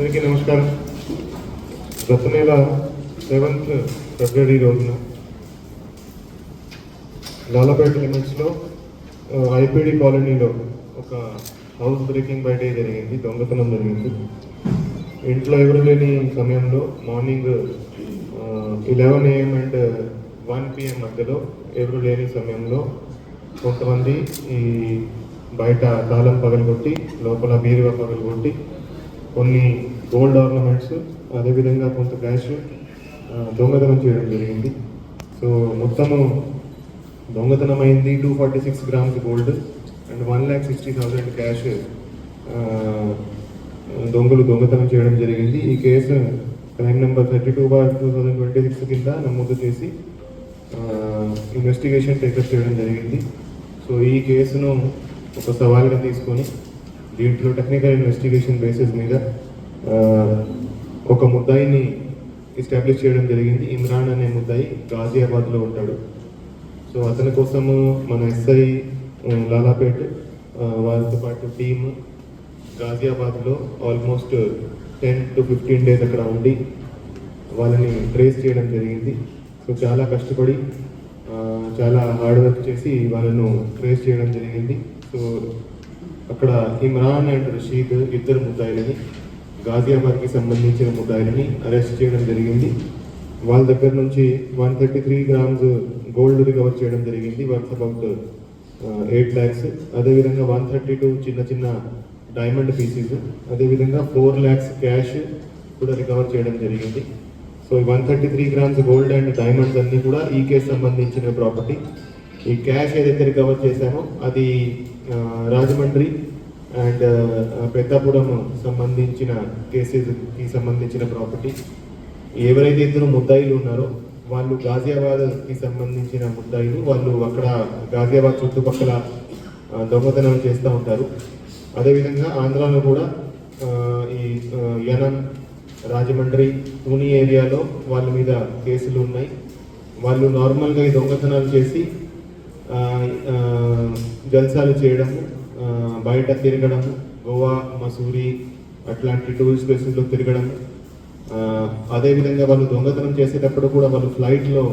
అందరికీ నమస్కారం. గత నెల 7th ఫిబ్రవరి రోజున లాలాపేట లిమిట్స్లో ఐపీడీ కాలనీలో ఒక హౌస్ బ్రేకింగ్ బై డే జరిగింది. దొంగతనం జరిగింది. ఇంట్లో ఎవరు లేని సమయంలో మార్నింగ్ 11 AM అండ్ 1 PM మధ్యలో ఎవరు లేని సమయంలో కొంతమంది ఈ బయట తాళం పగలగొట్టి లోపల బీరువా పగలగొట్టి కొన్ని గోల్డ్ ఆర్నమెంట్స్ అదేవిధంగా కొంత క్యాష్ దొంగతనం చేయడం జరిగింది. సో మొత్తము దొంగతనం అయింది 246 grams గోల్డ్ అండ్ 1,60,000 క్యాష్ దొంగతనం చేయడం జరిగింది. ఈ కేసు క్రైమ్ నెంబర్ 32/2026 కింద నమోదు చేసి ఇన్వెస్టిగేషన్ టేకప్ చేయడం జరిగింది. సో ఈ కేసును ఒక సవాల్గా తీసుకొని దీంట్లో టెక్నికల్ ఇన్వెస్టిగేషన్ బేసిస్ మీద ఒక ముద్దాయిని ఎస్టాబ్లిష్ చేయడం జరిగింది. ఇమ్రాన్ అనే ముద్దాయి గాజియాబాద్లో ఉంటాడు. సో అతని కోసము మన ఎస్ఐ లాలాపేట్ వాళ్ళతో పాటు టీమ్ గాజియాబాద్లో ఆల్మోస్ట్ 10 to 15 days అక్కడ ఉండి వాళ్ళని ట్రేస్ చేయడం జరిగింది. సో చాలా కష్టపడి చాలా హార్డ్ వర్క్ చేసి వాళ్ళను ట్రేస్ చేయడం జరిగింది. సో అక్కడ ఇమ్రాన్ అండ్ రషీద్ ఇద్దరు ముద్దాయిలని గాజియాబాద్కి సంబంధించిన ముద్దాయిలని అరెస్ట్ చేయడం జరిగింది. వాళ్ళ దగ్గర నుంచి 133 grams గోల్డ్ రికవర్ చేయడం జరిగింది, వర్త్ అబౌట్ 8 lakhs. అదేవిధంగా 132 చిన్న చిన్న డైమండ్ పీసెస్, అదేవిధంగా 4 lakhs క్యాష్ కూడా రికవర్ చేయడం జరిగింది. So 133 grams gold and diamonds అన్నీ కూడా ఈ కేసు సంబంధించిన ప్రాపర్టీ. ఈ క్యాష్ ఏదైతే రికవర్ చేశామో అది రాజమండ్రి అండ్ పెద్దాపురం సంబంధించిన కేసెస్కి సంబంధించిన ప్రాపర్టీ. ఎవరైతే ఇద్దరు ముద్దాయిలు ఉన్నారో వాళ్ళు గాజియాబాద్కి సంబంధించిన ముద్దాయిలు. వాళ్ళు అక్కడ గాజియాబాద్ చుట్టుపక్కల దొంగతనం చేస్తూ ఉంటారు. అదేవిధంగా ఆంధ్రాలో కూడా ఈ యనం, రాజమండ్రి, పూణే ఏరియాలో వాళ్ళ మీద కేసులు ఉన్నాయి. వాళ్ళు నార్మల్గా ఈ దొంగతనాలు చేసి జల్సాలు చేయడము, బయట తిరగడము, గోవా, మసూరి అట్లాంటి టూరిస్ట్ ప్లేసెస్లో తిరగడము. అదేవిధంగా వాళ్ళు దొంగతనం చేసేటప్పుడు కూడా వాళ్ళు ఫ్లైట్లో